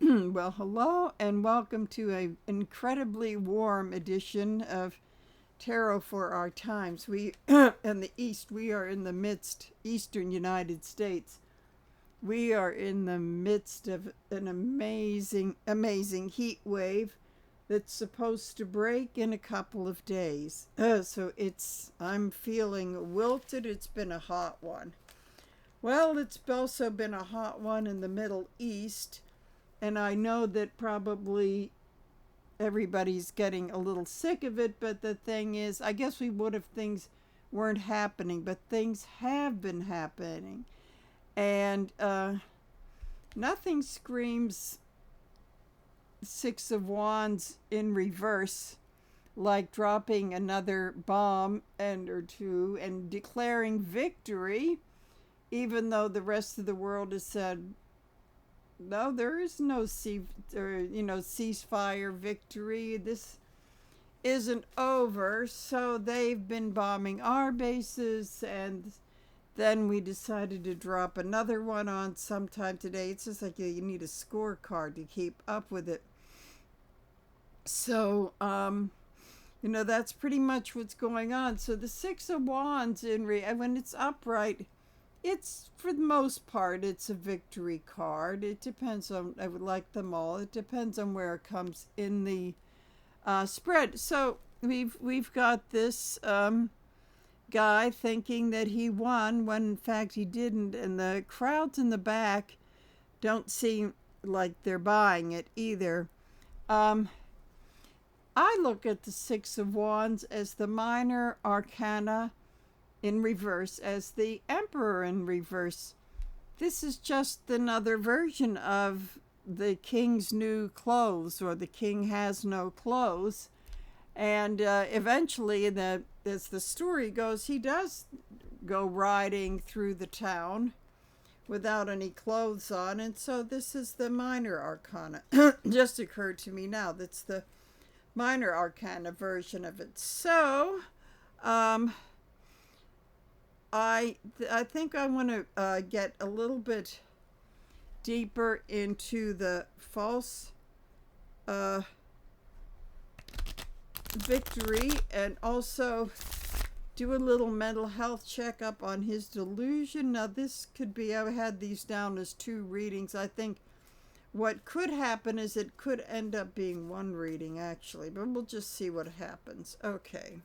Well, hello and welcome to a incredibly warm edition of Tarot for Our Times. We in the East, we are in the midst, Eastern United States. We are in the midst of an amazing heat wave that's supposed to break in a couple of days. I'm feeling wilted. It's been a hot one. Well, it's also been a hot one in the Middle East. And I know that probably everybody's getting a little sick of it, but the thing is, I guess we would if things weren't happening, but things have been happening. And nothing screams Six of Wands in reverse like dropping another bomb or two and declaring victory, even though the rest of the world has said, no, there is no ceasefire victory. This isn't over. So they've been bombing our bases, and then we decided to drop another one on sometime today. It's just like you need a scorecard to keep up with it. So, that's pretty much what's going on. So the Six of Wands, when it's upright, it's, for the most part, it's a victory card. It depends on, I would like them all. It depends on where it comes in the spread. So we've got this guy thinking that he won when in fact he didn't, and the crowds in the back don't seem like they're buying it either. I look at the Six of Wands as the minor arcana in reverse, as the Emperor in reverse. This is just another version of the king's new clothes, or the king has no clothes. And eventually, as the story goes, he does go riding through the town without any clothes on. And so this is the minor arcana. Just occurred to me now, that's the minor arcana version of it. So I think I want to get a little bit deeper into the false victory, and also do a little mental health checkup on his delusion. Now this could be, I had these down as two readings. I think what could happen is it could end up being one reading actually, but we'll just see what happens. Okay.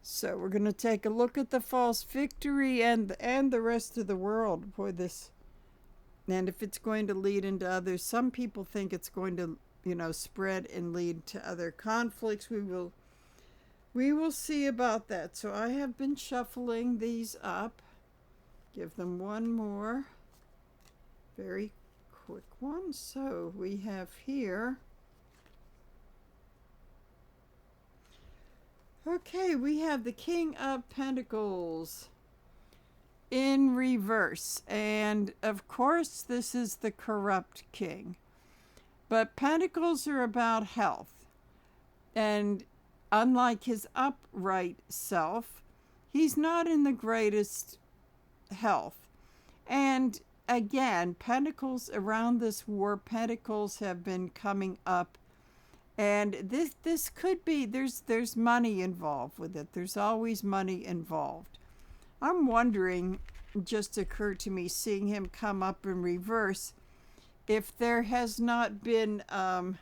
So we're going to take a look at the false victory and the rest of the world for this. And if it's going to lead into others, some people think it's going to, spread and lead to other conflicts. We will see about that. So I have been shuffling these up. Give them one more very quick one. So we have here, okay, we have the King of Pentacles in reverse. And of course, this is the corrupt king. But Pentacles are about health. And unlike his upright self, he's not in the greatest health. And again, Pentacles around this war, Pentacles have been coming up. And this could be, there's money involved with it. There's always money involved. I'm wondering, just occurred to me, seeing him come up in reverse, if there has not been a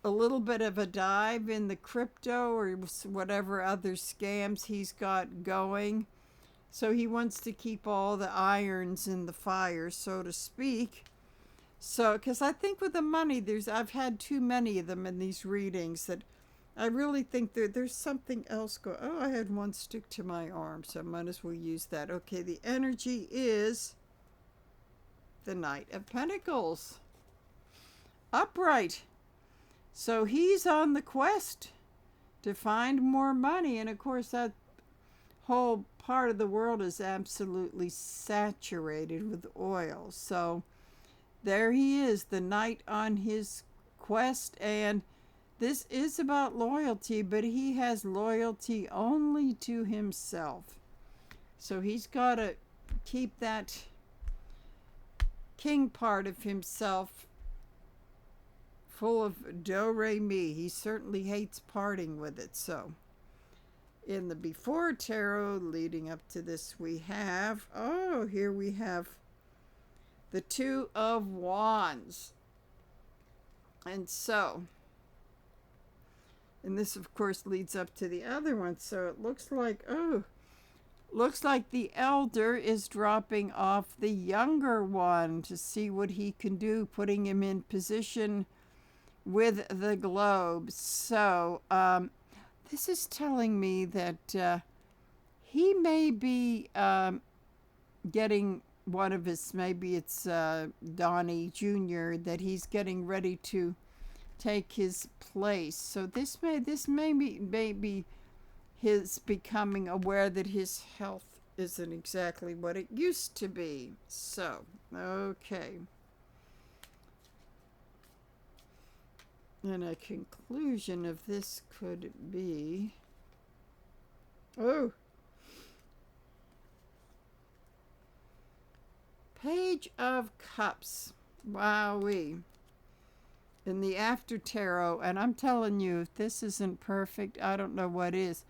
little bit of a dive in the crypto or whatever other scams he's got going. So he wants to keep all the irons in the fire, so to speak. So, because I think with the money, I've had too many of them in these readings that I really think there's something else going. Oh, I had one stick to my arm, so I might as well use that. Okay, the energy is the Knight of Pentacles. Upright. So he's on the quest to find more money. And of course, that whole part of the world is absolutely saturated with oil. So there he is, the knight on his quest. And this is about loyalty, but he has loyalty only to himself. So he's got to keep that king part of himself full of do re mi. He certainly hates parting with it. So in the before tarot leading up to this, we have, here we have the Two of Wands. And so, and this of course leads up to the other one. So it looks like, the elder is dropping off the younger one to see what he can do, putting him in position with the globe. So this is telling me that he may be getting one of his, maybe it's Donnie Jr., that he's getting ready to take his place. So this may be his becoming aware that his health isn't exactly what it used to be. So, okay. And a conclusion of this could be, Page of Cups. Wowee. In the after tarot, and I'm telling you, if this isn't perfect, I don't know what is.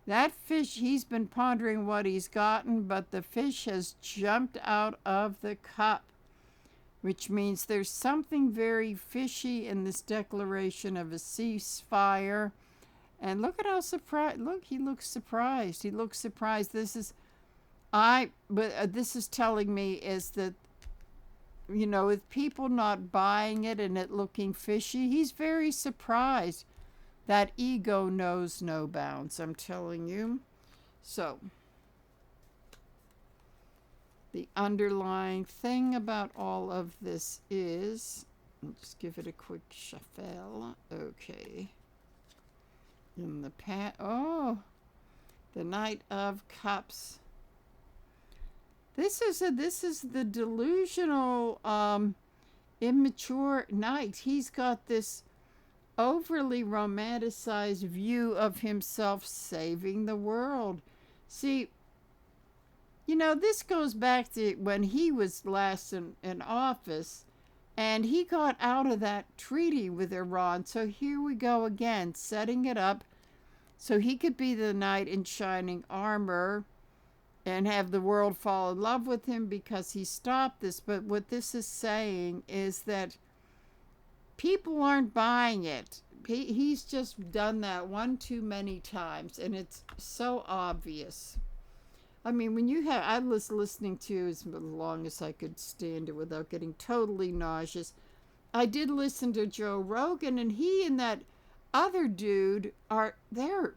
That fish, he's been pondering what he's gotten, but the fish has jumped out of the cup, which means there's something very fishy in this declaration of a ceasefire. And look at how surprised, look, he looks surprised. He looks surprised. This is telling me is that, with people not buying it and it looking fishy, he's very surprised. That ego knows no bounds, I'm telling you. So, the underlying thing about all of this is, I'll just give it a quick shuffle. Okay. In the the Knight of Cups. This is the delusional, immature knight. He's got this overly romanticized view of himself saving the world. See, this goes back to when he was last in office, and he got out of that treaty with Iran. So here we go again, setting it up so he could be the knight in shining armor and have the world fall in love with him because he stopped this. But what this is saying is that people aren't buying it. He's just done that one too many times, and it's so obvious. I mean, I was listening to as long as I could stand it without getting totally nauseous. I did listen to Joe Rogan, and he and that other dude they're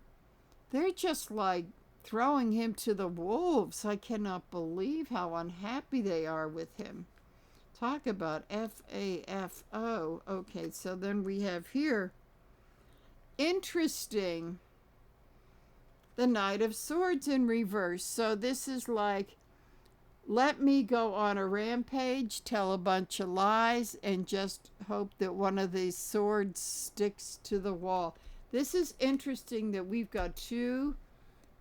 just like throwing him to the wolves. I cannot believe how unhappy they are with him. Talk about FAFO. Okay, so then we have here, interesting, the Knight of Swords in reverse. So this is like, let me go on a rampage, tell a bunch of lies, and just hope that one of these swords sticks to the wall. This is interesting that we've got two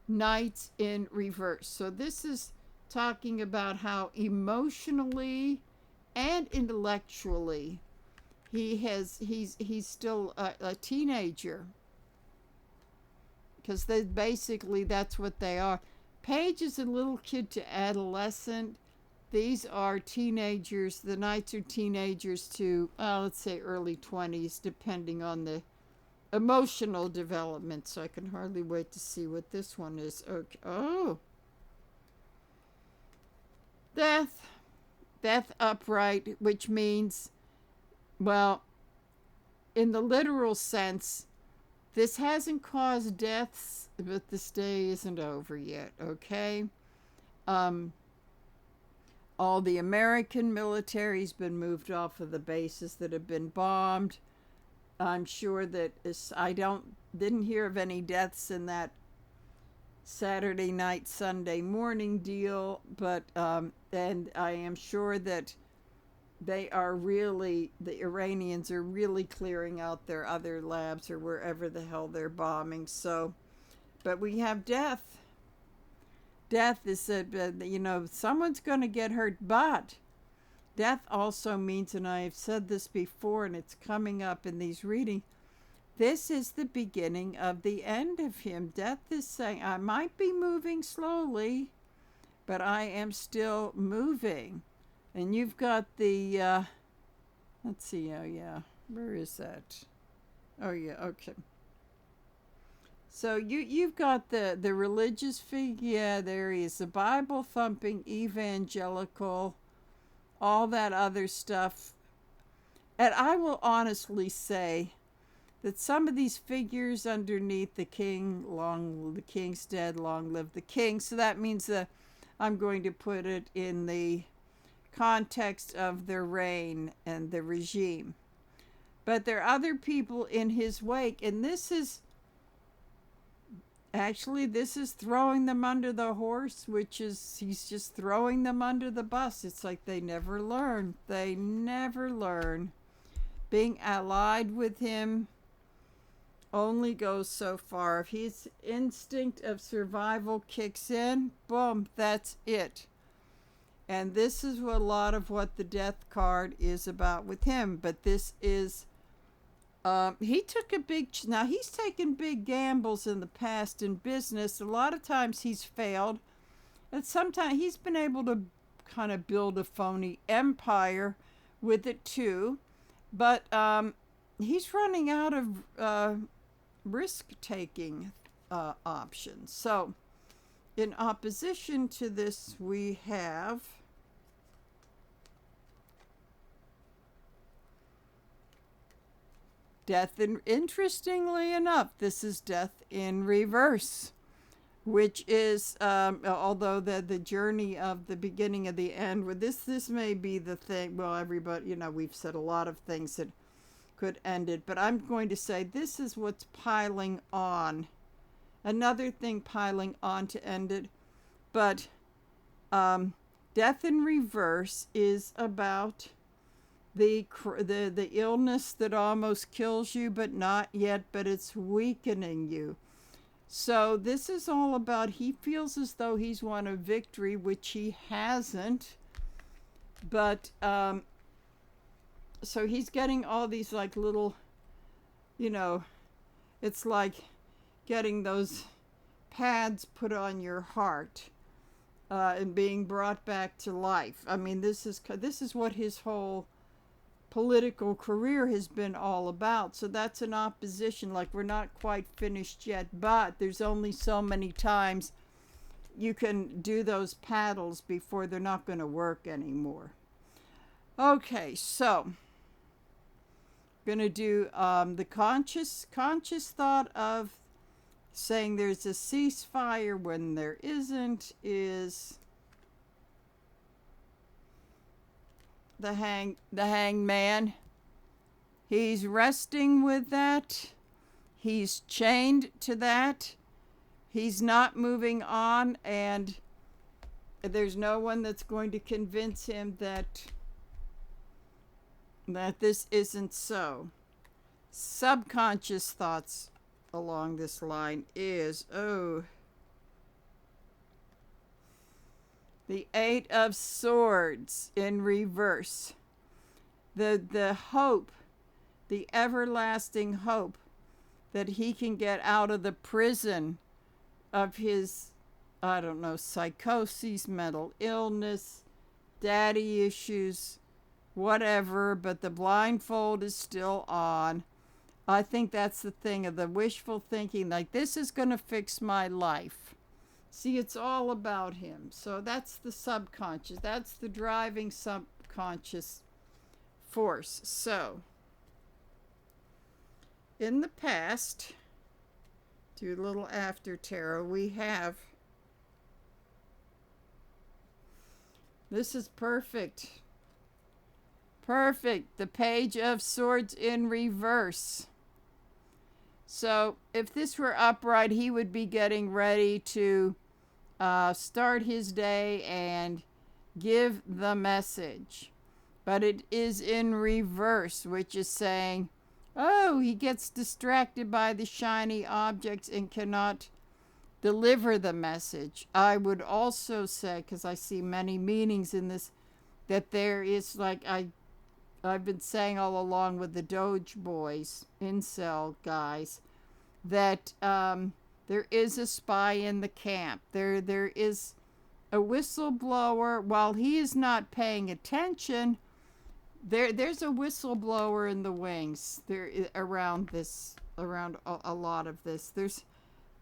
knights in reverse. So this is talking about how emotionally and intellectually he's still a teenager, because that's what they are. Page is a little kid to adolescent. These are teenagers. The knights are teenagers to let's say early 20s, depending on the emotional development. So I can hardly wait to see what this one is. Okay. Death upright, which means, well, in the literal sense, this hasn't caused deaths, but this day isn't over yet, okay? All the American military's been moved off of the bases that have been bombed. I'm sure that didn't hear of any deaths in that Saturday night, Sunday morning deal, but and I am sure that the Iranians are really clearing out their other labs or wherever the hell they're bombing. So, but we have death. Death is someone's going to get hurt, but death also means, and I have said this before, and it's coming up in these readings, this is the beginning of the end of him. Death is saying, I might be moving slowly, but I am still moving. And you've got the, let's see, oh yeah, where is that? Oh yeah, okay. So you've got the religious figure, yeah, there he is, the Bible thumping evangelical, all that other stuff. And I will honestly say that some of these figures underneath the king, the king's dead, long live the king. So that means that I'm going to put it in the context of their reign and the regime. But there are other people in his wake, and this is throwing them under the horse, which is, he's just throwing them under the bus. It's like they never learn. They never learn. Being allied with him only goes so far. If his instinct of survival kicks in, boom, that's it. And this is a lot of what the death card is about with him. But this is, he took a now he's taken big gambles in the past in business. A lot of times he's failed. And sometimes he's been able to kind of build a phony empire with it too. But he's running out of risk-taking options. So in opposition to this, we have death. And interestingly enough, this is death in reverse, which is, although the journey of the beginning of the end, with this may be the thing. Well, everybody, we've said a lot of things that could end it, but I'm going to say this is what's piling on. Another thing piling on to end it. But death in reverse is about the illness that almost kills you, but not yet, but it's weakening you. So this is all about, he feels as though he's won a victory, which he hasn't. But so he's getting all these like little, it's like getting those pads put on your heart and being brought back to life. I mean, this is what his whole political career has been all about. So that's an opposition. Like, we're not quite finished yet, but there's only so many times you can do those paddles before they're not going to work anymore. Okay, so going to do the conscious thought of saying there's a ceasefire when there isn't is the hanged man. He's resting with that. He's chained to that. He's not moving on, and there's no one that's going to convince him that this isn't so. Subconscious thoughts along this line is, the Eight of Swords in reverse. The hope, the everlasting hope that he can get out of the prison of his, psychoses, mental illness, daddy issues, whatever, but the blindfold is still on. I think that's the thing of the wishful thinking, like, this is going to fix my life. See, it's all about him. So that's the subconscious. That's the driving subconscious force. So, in the past, do a little after tarot, we have, this is perfect. Perfect. The Page of Swords in reverse. So if this were upright, he would be getting ready to start his day and give the message. But it is in reverse, which is saying, he gets distracted by the shiny objects and cannot deliver the message. I would also say, because I see many meanings in this, that there is, like I've been saying all along with the Doge boys, incel guys, that there is a spy in the camp. There is a whistleblower. While he is not paying attention, there's a whistleblower in the wings. Around this, around a lot of this. There's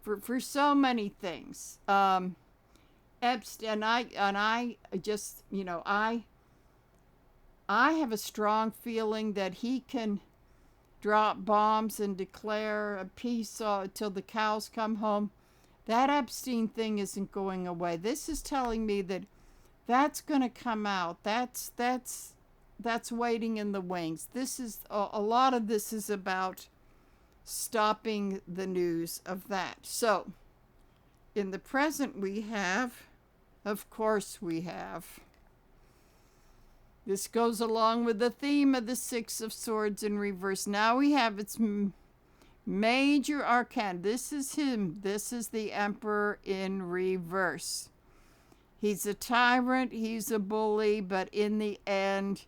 for so many things. Epstein, I just, I have a strong feeling that he can drop bombs and declare a peace till the cows come home. That Epstein thing isn't going away. This is telling me that that's going to come out. That's waiting in the wings. This is a lot of this is about stopping the news of that. So, in the present we have, of course we have. This goes along with the theme of the Six of Swords in reverse. Now we have its major arcana. This is him. This is the Emperor in reverse. He's a tyrant. He's a bully. But in the end,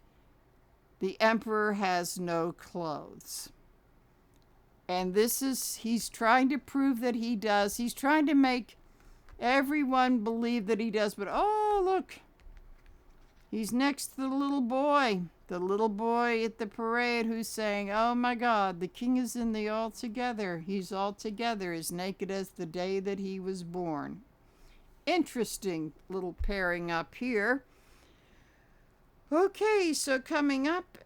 the Emperor has no clothes. And he's trying to prove that he does. He's trying to make everyone believe that he does. But oh, look. He's next to the little boy at the parade who's saying, oh my God, the king is in the altogether. He's altogether as naked as the day that he was born. Interesting little pairing up here. Okay, so coming up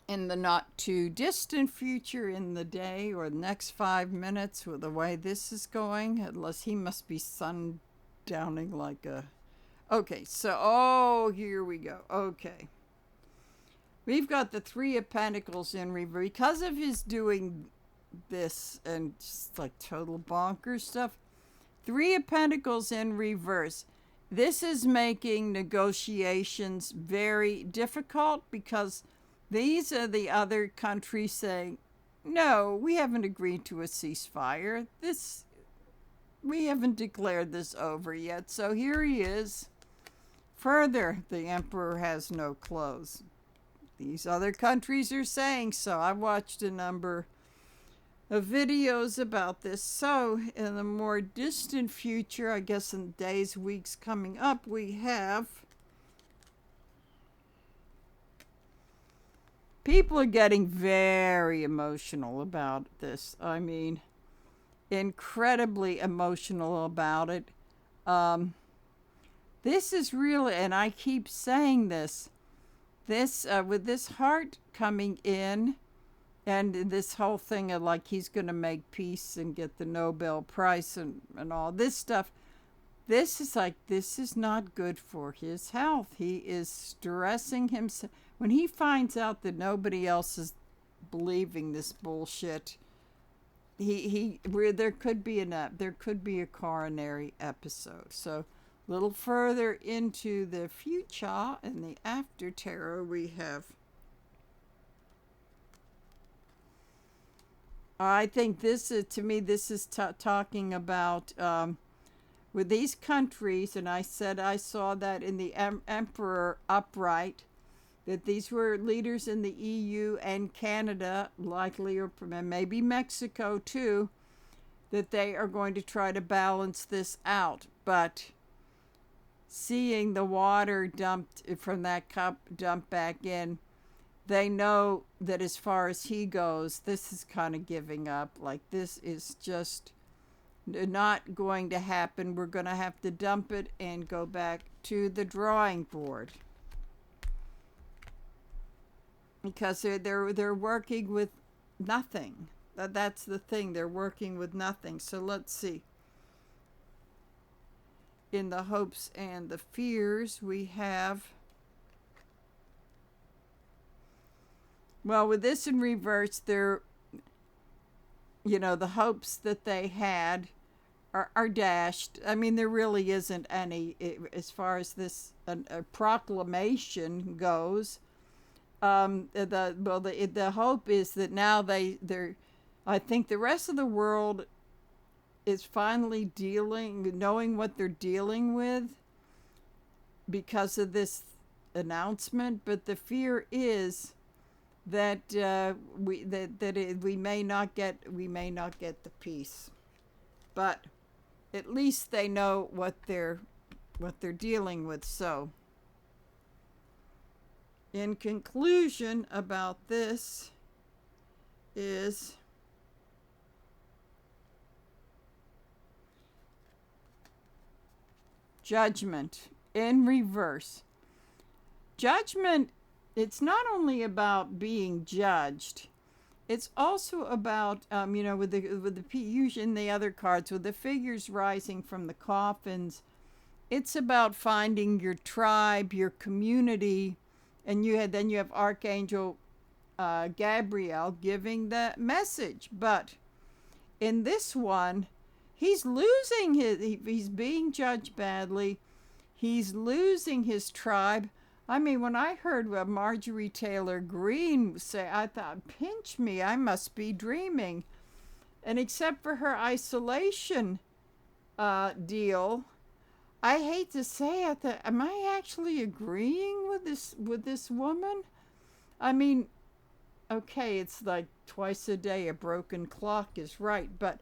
in the not too distant future in the day or the next 5 minutes with the way this is going, unless he must be sundowning like a... Okay, so, here we go. Okay. We've got the Three of Pentacles in reverse. Because of his doing this and just like total bonkers stuff, Three of Pentacles in reverse. This is making negotiations very difficult because these are the other countries saying, no, we haven't agreed to a ceasefire. We haven't declared this over yet. So here he is. Further, the Emperor has no clothes. These other countries are saying so. I watched a number of videos about this. So, in the more distant future, I guess in days, weeks coming up, we have... People are getting very emotional about this. I mean, incredibly emotional about it. This is really, and I keep saying this, with this heart coming in, and this whole thing of like he's going to make peace and get the Nobel Prize and all this stuff, this is not good for his health. He is stressing himself. When he finds out that nobody else is believing this bullshit, there could be a coronary episode. So, a little further into the future and the after tarot, we have. I think this is, to me, this is talking about with these countries, and I said I saw that in the Emperor upright, that these were leaders in the EU and Canada, likely, or maybe Mexico too, that they are going to try to balance this out. But seeing the water dumped from that cup dumped back in, they know that as far as he goes, this is kind of giving up. Like, this is just not going to happen. We're going to have to dump it and go back to the drawing board. Because they're working with nothing. That's the thing. They're working with nothing. So let's see. In the hopes and the fears, we have... Well, with this in reverse, they're, the hopes that they had are dashed. I mean, there really isn't any, as far as this a proclamation goes. The hope is that now they're, I think the rest of the world is finally knowing what they're dealing with. because of this announcement, but the fear is that we may not get the peace, but at least they know what they're dealing with. So, in conclusion about this is Judgment in reverse. Judgment, it's not only about being judged, it's also about, with the usually in the other cards, with the figures rising from the coffins, it's about finding your tribe, your community, and then you have Archangel Gabriel giving the message. But in this one, he's losing he's being judged badly. He's losing his tribe. I mean, when I heard Marjorie Taylor Greene say, I thought, pinch me, I must be dreaming. And except for her isolation deal, I hate to say it, am I actually agreeing with this woman? I mean, okay, it's like twice a day a broken clock is right, but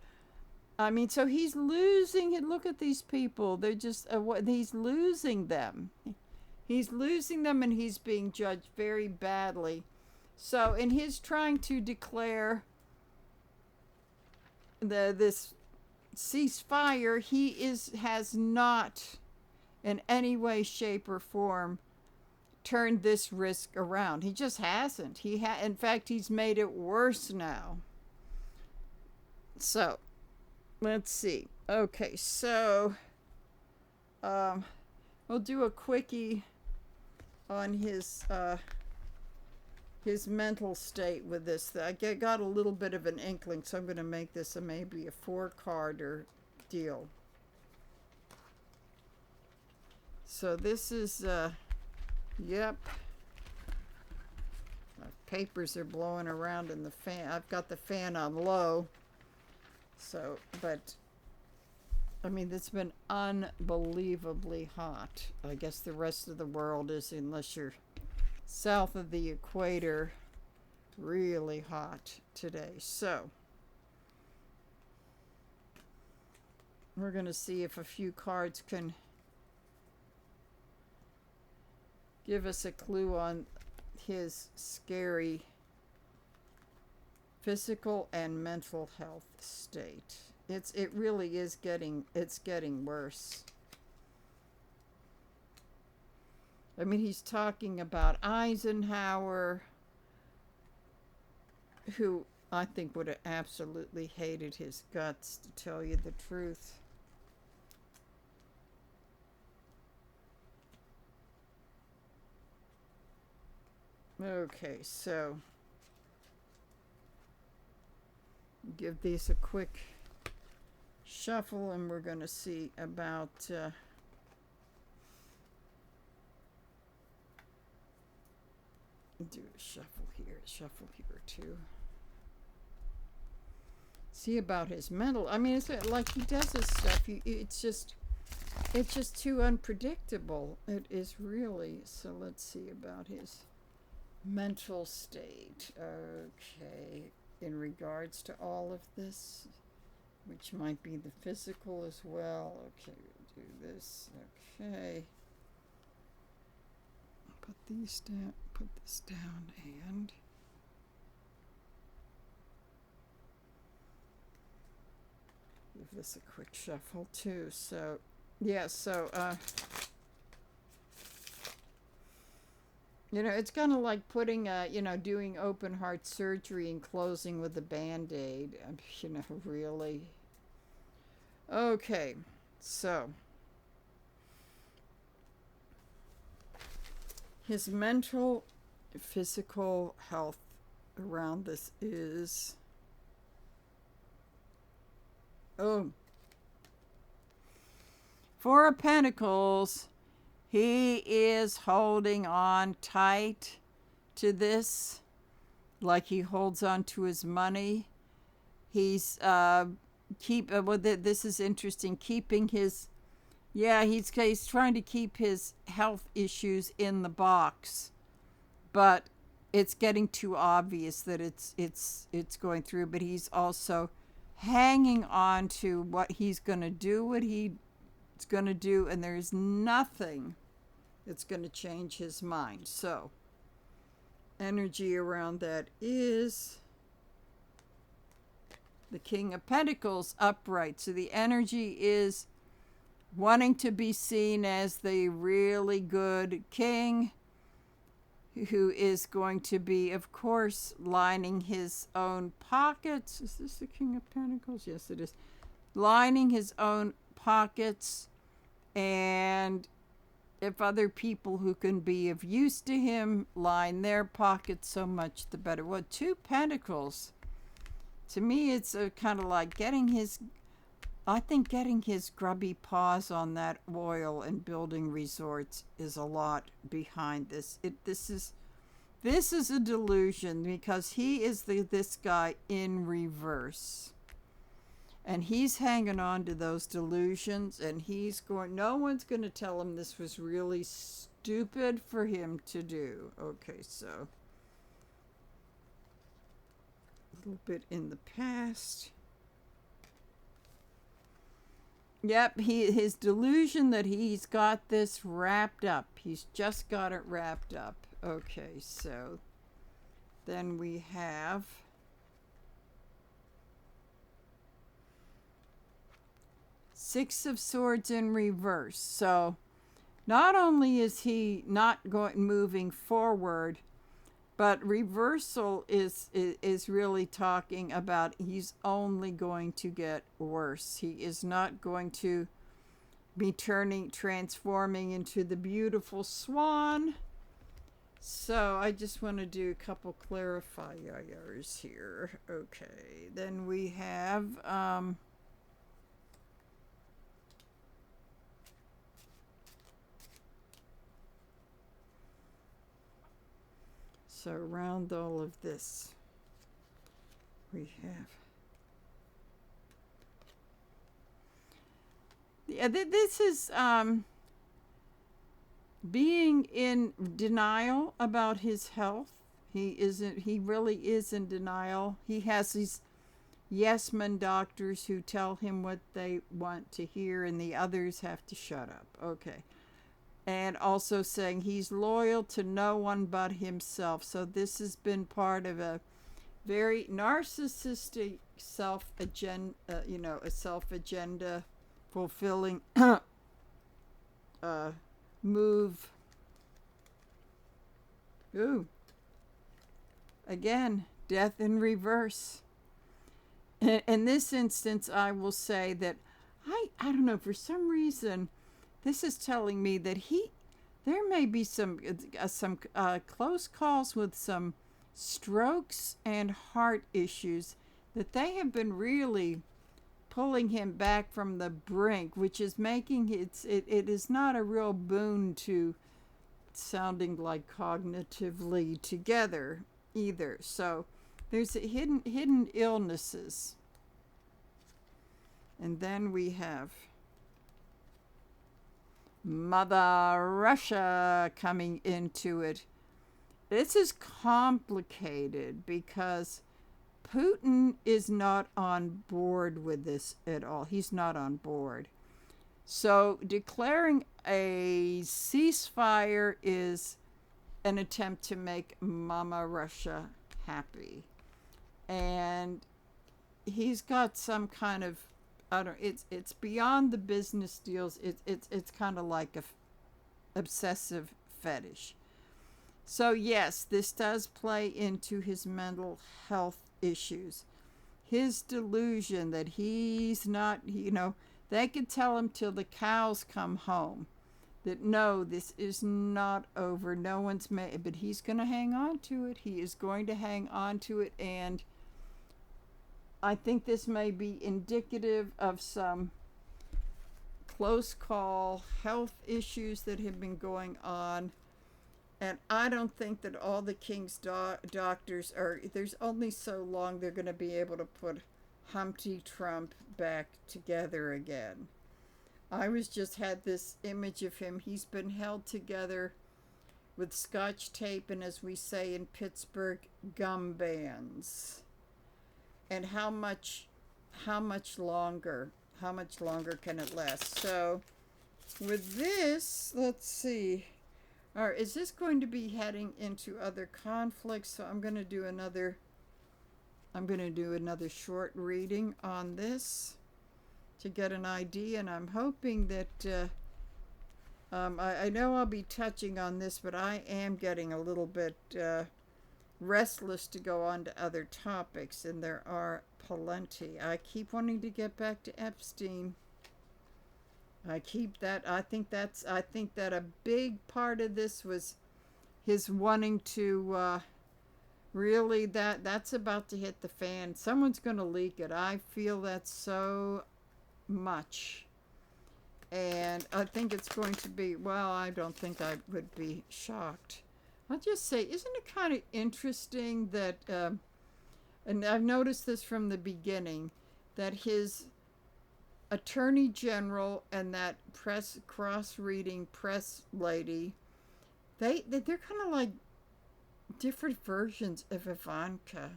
I mean, so he's losing it. Look at these people. They're just, he's losing them. He's losing them, and he's being judged very badly. So in his trying to declare this ceasefire, he has not in any way, shape, or form turned this risk around. He just hasn't. In fact, he's made it worse now. So let's see. Okay, so we'll do a quickie on his mental state with this. I got a little bit of an inkling, so I'm going to make this maybe a 4-carder deal. So this is, yep. My papers are blowing around in the fan. I've got the fan on low. So, but, I mean, it's been unbelievably hot. I guess the rest of the world is, unless you're south of the equator, really hot today. So, we're going to see if a few cards can give us a clue on his scary physical and mental health state. It really is getting worse. I mean, he's talking about Eisenhower, who I think would have absolutely hated his guts, to tell you the truth. Okay, so give these a quick shuffle, and we're going to see about do a shuffle here too. See about his mental. I mean, it's like he does this stuff. It's just too unpredictable. It is really. So let's see about his mental state. Okay, in regards to all of this, which might be the physical as well. Okay, we'll do this. Okay. Put this down, and give this a quick shuffle too. So, yeah, so, it's kind of like putting, doing open heart surgery and closing with a Band-Aid, really. Okay, so his mental, physical health around this is, Four of Pentacles. He is holding on tight to this, like he holds on to his money. He's this is interesting, keeping his Yeah, he's trying to keep his health issues in the box, but it's getting too obvious that it's going through. But he's also hanging on to what he's going to do, what he's going to do, and there's nothing that's going to change his mind. So energy around that is the King of Pentacles upright. So the energy is wanting to be seen as the really good king who is going to be, of course, lining his own pockets. Is this the King of Pentacles? Yes, it is. Lining his own pockets, and if other people who can be of use to him line their pockets, so much the better. Well, 2 Pentacles. To me, it's kind of like getting his grubby paws on that oil and building resorts is a lot behind this. This is a delusion, because he is this guy in reverse. And he's hanging on to those delusions, and no one's going to tell him this was really stupid for him to do. Okay, so a little bit in the past. Yep, his delusion that he's got this wrapped up. He's just got it wrapped up. Okay, so then we have Six of Swords in reverse. So not only is he not moving forward, but reversal is really talking about he's only going to get worse. He is not going to be transforming into the beautiful swan. So I just want to do a couple clarifiers here. Okay, then we have so around all of this, we have this is being in denial about his health. He really is in denial. He has these yes men doctors who tell him what they want to hear, and the others have to shut up. Okay. And also saying he's loyal to no one but himself. So this has been part of a very narcissistic self-agenda, a self-agenda fulfilling move. Ooh. Again, death in reverse. In this instance, I will say that I don't know, for some reason, this is telling me that there may be some close calls with some strokes and heart issues, that they have been really pulling him back from the brink, which is making it is not a real boon to sounding like cognitively together either. So there's hidden illnesses. And then we have Mother Russia coming into it. This is complicated because Putin is not on board with this at all. He's not on board. So declaring a ceasefire is an attempt to make Mama Russia happy. And he's got some kind of, I don't, it's beyond the business deals. It's kind of like a obsessive fetish. So yes, this does play into his mental health issues. His delusion that he's not, they could tell him till the cows come home that no, this is not over. No one's made, but he's going to hang on to it. He is going to hang on to it, and I think this may be indicative of some close call health issues that have been going on. And I don't think that all the king's doctors are, there's only so long they're going to be able to put Humpty Trump back together again. I was just had this image of him. He's been held together with scotch tape and, as we say in Pittsburgh, gum bands. And how much longer? How much longer can it last? So with this, let's see. All right, is this going to be heading into other conflicts? So I'm going to do another short reading on this to get an idea, and I'm hoping that I know I'll be touching on this, but I am getting a little bit restless to go on to other topics, and there are plenty. I keep wanting to get back to Epstein. I think that a big part of this was his wanting to really that's about to hit the fan. Someone's going to leak it. I feel that so much. And I think it's going to be, well, I don't think I would be shocked. I'll just say, isn't it kind of interesting that, and I've noticed this from the beginning, that his attorney general and that cross-reading press lady, they're kind of like different versions of Ivanka.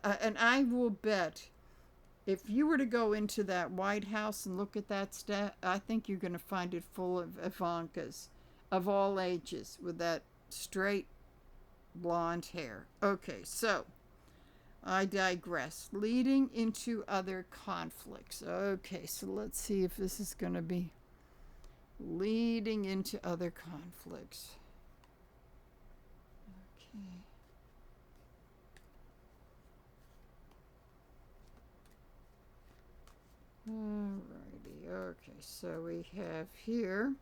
And I will bet if you were to go into that White House and look at that stat, I think you're going to find it full of Ivankas of all ages with that straight blonde hair. Okay, so I digress. Leading into other conflicts. Okay, so let's see if this is going to be leading into other conflicts. Okay. Alrighty, okay, so we have here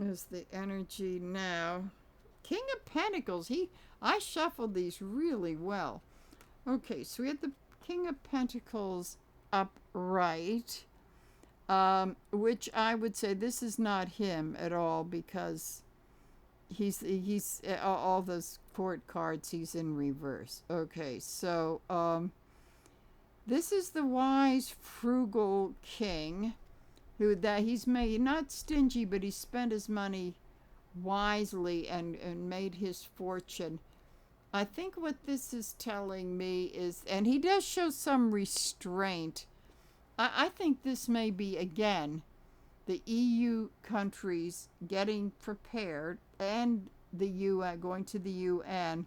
is the energy now. King of Pentacles, I shuffled these really well. Okay, so we had the King of Pentacles upright, which I would say this is not him at all, because he's all those court cards, he's in reverse. Okay, so this is the wise, frugal king, he's made, not stingy, but he spent his money wisely and made his fortune. I think what this is telling me is, and he does show some restraint. I think this may be, again, the EU countries getting prepared and the UN, going to the UN,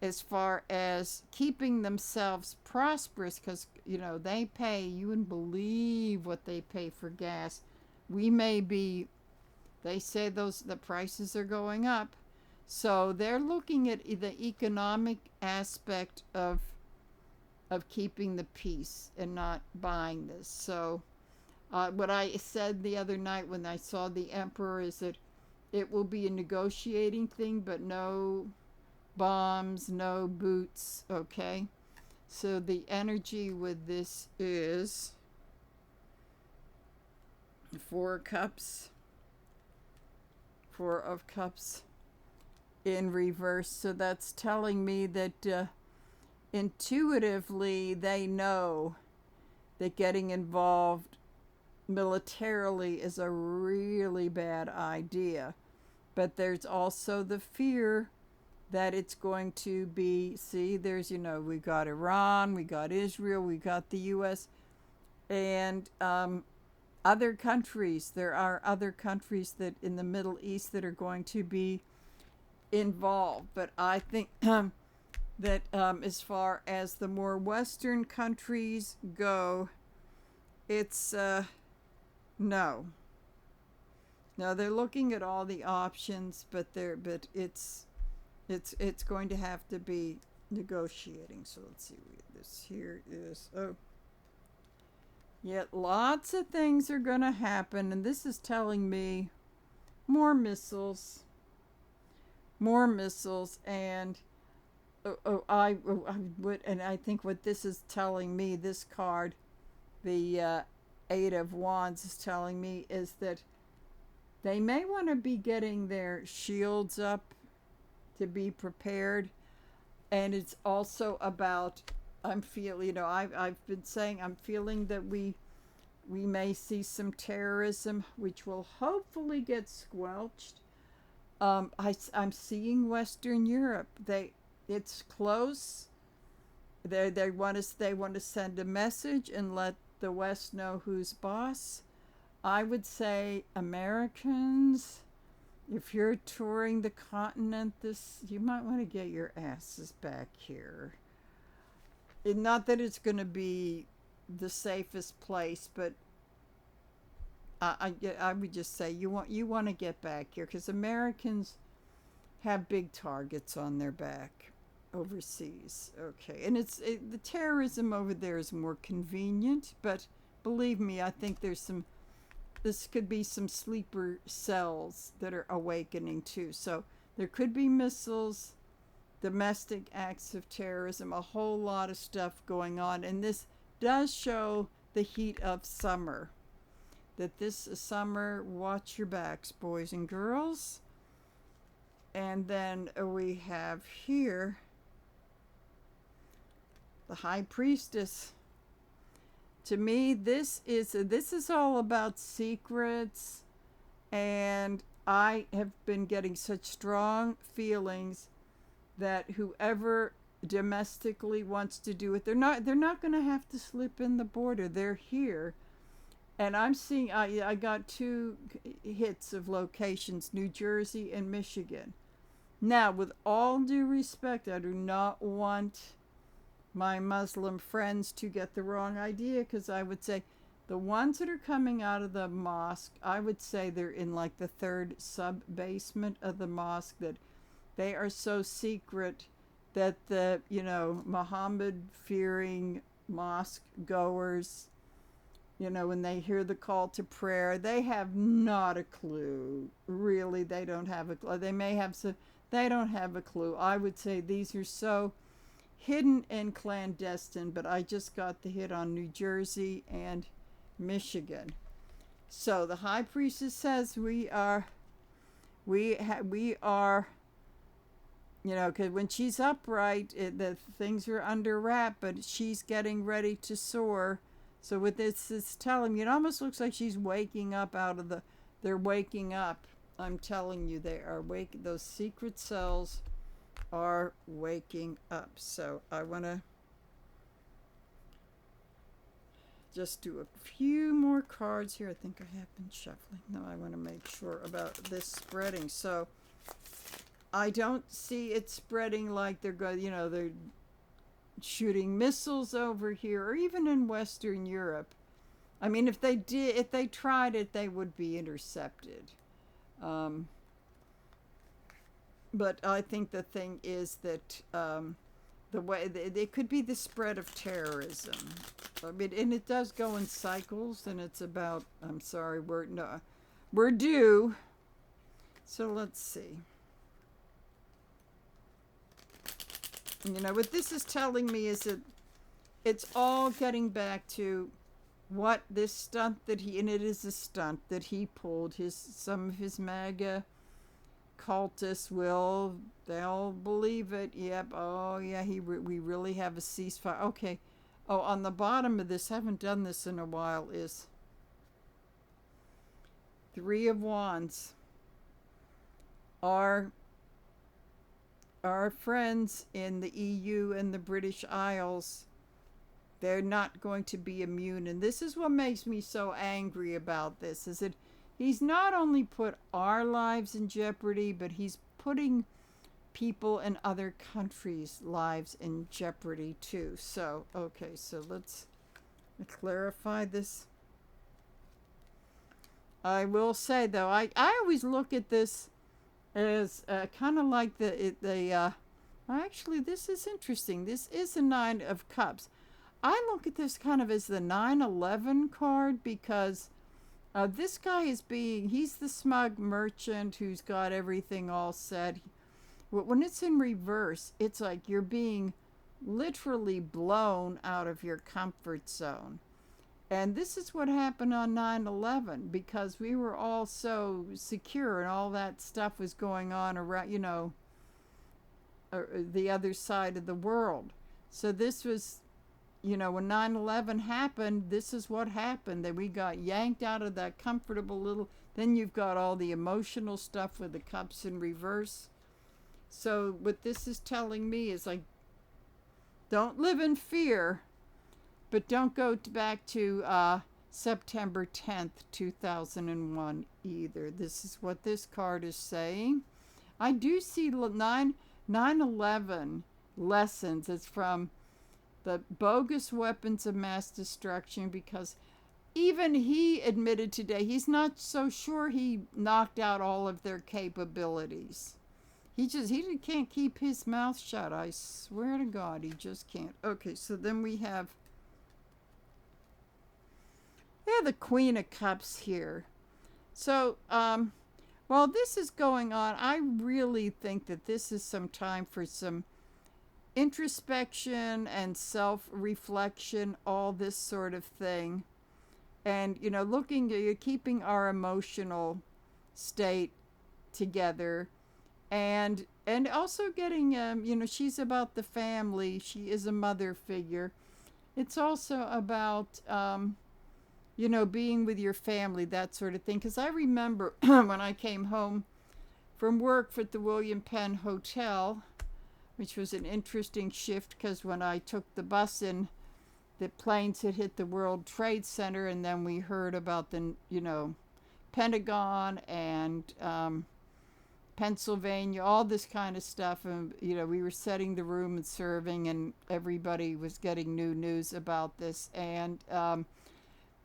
as far as keeping themselves prosperous, because, they pay, you wouldn't believe what they pay for gas. They say the prices are going up. So they're looking at the economic aspect of keeping the peace and not buying this. So what I said the other night when I saw the Emperor is that it will be a negotiating thing, but no bombs, no boots, okay? So the energy with this is 4 of Cups in reverse. So that's telling me that intuitively they know that getting involved militarily is a really bad idea. But there's also the fear that it's going to be, there's, we got Iran, we got Israel, we got the U.S., and other countries. There are other countries that in the Middle East that are going to be involved. But I think that as far as the more Western countries go, it's no. Now they're looking at all the options, but it's going to have to be negotiating. So let's see. This here is yet lots of things are going to happen, and this is telling me more missiles, and I think what this is telling me, this card, the 8 of Wands, is telling me is that they may want to be getting their shields up to be prepared. And it's also about, I've been saying, I'm feeling that we may see some terrorism, which will hopefully get squelched. I'm seeing Western Europe. It's close. They want to send a message and let the West know who's boss. I would say Americans, if you're touring the continent, you might want to get your asses back here. Not that it's going to be the safest place, but I would just say you want to get back here because Americans have big targets on their back overseas. Okay, and the terrorism over there is more convenient, but believe me, I think this could be some sleeper cells that are awakening too. So there could be missiles, domestic acts of terrorism, a whole lot of stuff going on, and this does show the heat of summer. That this summer, watch your backs, boys and girls. And then we have here the High Priestess. To me, this is all about secrets, and I have been getting such strong feelings that whoever domestically wants to do it, they're not going to have to slip in the border. They're here. And I'm seeing, I got 2 hits of locations, New Jersey and Michigan. Now, with all due respect, I do not want my Muslim friends to get the wrong idea, because I would say the ones that are coming out of the mosque, I would say they're in like the 3rd sub-basement of the mosque, that they are so secret that the, Muhammad-fearing mosque goers, when they hear the call to prayer, they have not a clue. Really, they don't have a clue. They may have some, they don't have a clue. I would say these are so hidden and clandestine, but I just got the hit on New Jersey and Michigan. So the High Priestess says we are, because when she's upright, the things are under wrap, but she's getting ready to soar. So with this, it's telling me, it almost looks like she's waking up they're waking up. I'm telling you, they are waking, those secret cells are waking up. So I want to just do a few more cards here. I think I have been shuffling. No, I want to make sure about this spreading. So I don't see it spreading like they're going, they're shooting missiles over here, or even in Western Europe. I mean, if they tried it, they would be intercepted. But I think the thing is that the way it could be the spread of terrorism. I mean, and it does go in cycles, and it's about. I'm sorry, we're due. So let's see. What this is telling me is that it's all getting back to what this stunt and it is a stunt that he pulled. Some of his MAGA cultists they'll believe it. Yep. Oh yeah, we really have a ceasefire. Okay. Oh, on the bottom of this, haven't done this in a while, is 3 of Wands. Our friends in the EU and the British Isles, they're not going to be immune. And this is what makes me so angry about this, is that he's not only put our lives in jeopardy, but he's putting people in other countries' lives in jeopardy too. So, okay, so let's clarify this. I will say, though, I always look at this is kind of like actually, this is interesting. This is a 9 of Cups. I look at this kind of as the 9/11 card, because this guy he's the smug merchant who's got everything all set. When it's in reverse, it's like you're being literally blown out of your comfort zone. And this is what happened on 9/11, because we were all so secure and all that stuff was going on around, the other side of the world. So this was when 9/11 happened, this is what happened, that we got yanked out of that comfortable little. Then you've got all the emotional stuff with the cups in reverse. So what this is telling me is like, don't live in fear, but don't go back to September 10th, 2001 either. This is what this card is saying. I do see 9/11 lessons. It's from the bogus weapons of mass destruction, because even he admitted today he's not so sure he knocked out all of their capabilities. He can't keep his mouth shut. I swear to God, he just can't. Okay, so then we have the Queen of Cups here. So, while this is going on, I really think that this is some time for some introspection and self-reflection, all this sort of thing. And, keeping our emotional state together, and also getting, she's about the family. She is a mother figure. It's also about, being with your family, that sort of thing. Because I remember when I came home from work at the William Penn Hotel, which was an interesting shift, because when I took the bus in, the planes had hit the World Trade Center, and then we heard about the, Pentagon and Pennsylvania, all this kind of stuff. And, we were setting the room and serving, and everybody was getting new news about this. And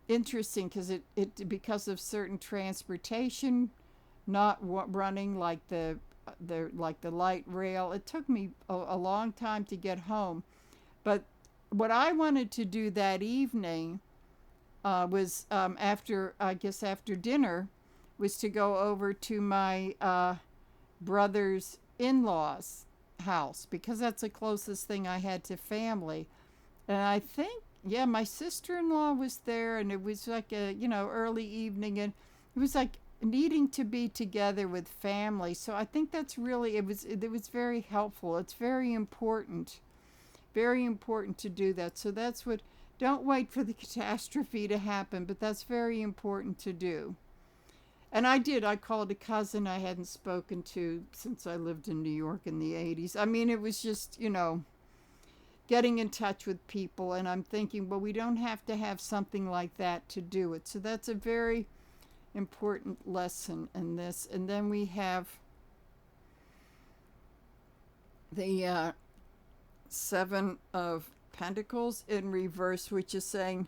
interesting, because because of certain transportation not running, like the light rail, it took me a long time to get home. But what I wanted to do that evening was after dinner, was to go over to my brother's in-laws house, because that's the closest thing I had to family. And I think, my sister-in-law was there, and it was like a early evening, and it was like needing to be together with family. So I think that's really, it was very helpful. It's very important to do that. So that's what, don't wait for the catastrophe to happen, but that's very important to do. And I called a cousin I hadn't spoken to since I lived in New York in the 80s. I mean, it was just, getting in touch with people. And I'm thinking, well, we don't have to have something like that to do it. So that's a very important lesson in this. And then we have the Seven of Pentacles in reverse, which is saying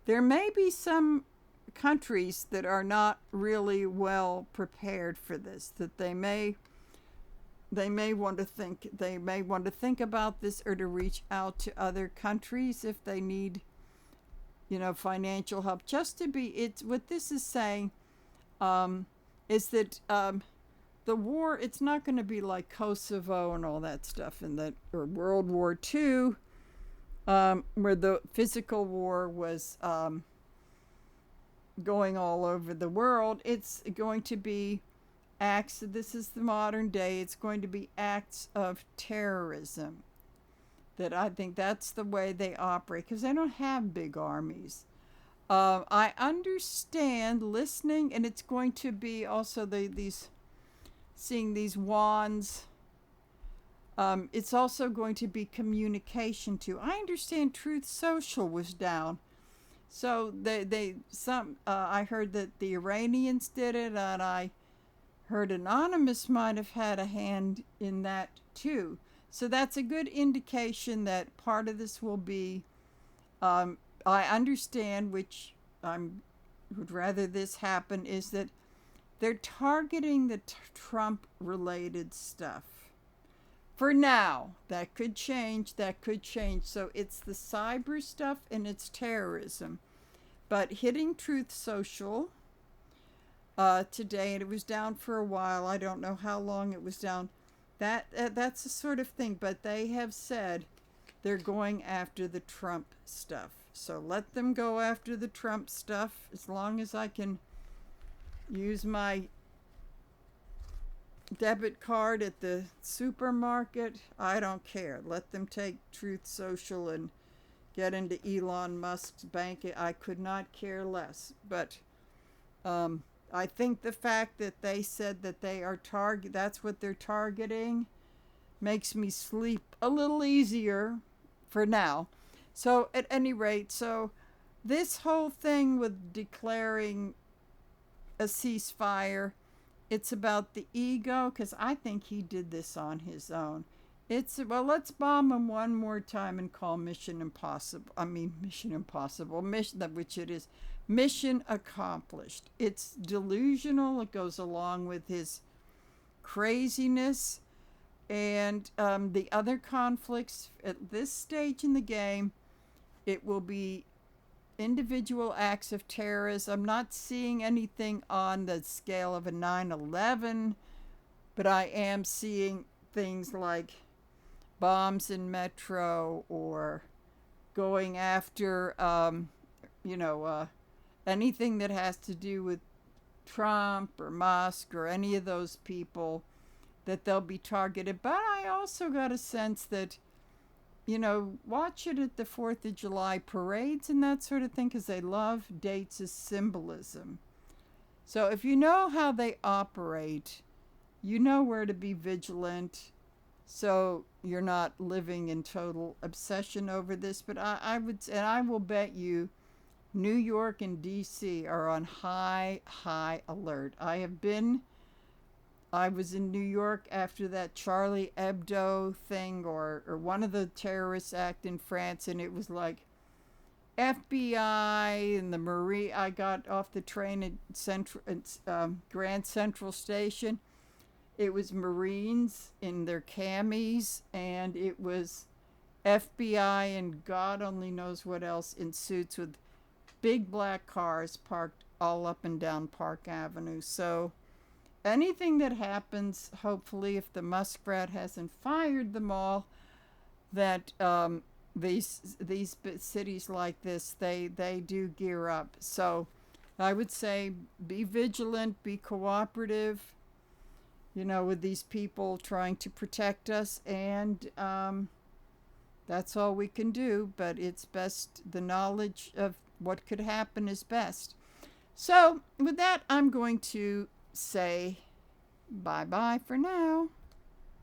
there may be some countries that are not really well prepared for this, that they may want to think about this, or to reach out to other countries if they need financial help. Just to be, it's what this is saying is that the war, it's not going to be like Kosovo and all that stuff, or World War II, where the physical war was going all over the world. It's going to be acts, this is the modern day, it's going to be acts of terrorism. That I think that's the way they operate, because they don't have big armies. I understand listening, and it's going to be also seeing these wands. It's also going to be communication too. I understand Truth Social was down. So I heard that the Iranians did it, and I heard Anonymous might have had a hand in that too. So that's a good indication that part of this will be, I understand, which I would rather this happen, is that they're targeting the Trump related stuff. For now, that could change. So it's the cyber stuff and it's terrorism. But hitting Truth Social today, and it was down for a while. I don't know how long it was down. That's the sort of thing. But they have said they're going after the Trump stuff. So let them go after the Trump stuff. As long as I can use my debit card at the supermarket, I don't care. Let them take Truth Social and get into Elon Musk's bank. I could not care less. But I think the fact that they said that they are that's what they're targeting, makes me sleep a little easier for now. So at any rate, so this whole thing with declaring a ceasefire, it's about the ego, because I think he did this on his own. It's, well, let's bomb him one more time and call Mission Impossible. Mission Impossible, mission, which it is. Mission accomplished. It's delusional. It goes along with his craziness. And the other conflicts at this stage in the game, it will be individual acts of terrorism. I'm not seeing anything on the scale of a 9/11, but I am seeing things like bombs in metro, or going after, anything that has to do with Trump or Musk or any of those people, that they'll be targeted. But I also got a sense that, watch it at the 4th of July parades and that sort of thing, because they love dates as symbolism. So if you know how they operate, you know where to be vigilant, so you're not living in total obsession over this. But I will bet you New York and DC are on high alert. I was in New York after that Charlie Hebdo thing, or one of the terrorists act in France, and it was like FBI and the Marine. I got off the train at Grand Central Station. It was Marines in their camis, and it was FBI and God only knows what else in suits, with big black cars parked all up and down Park Avenue. So anything that happens, hopefully, if the muskrat hasn't fired them all, that these cities like this, they do gear up. So I would say be vigilant, be cooperative, with these people trying to protect us, and that's all we can do. But it's best, the knowledge of what could happen is best. So with that, I'm going to say bye-bye for now.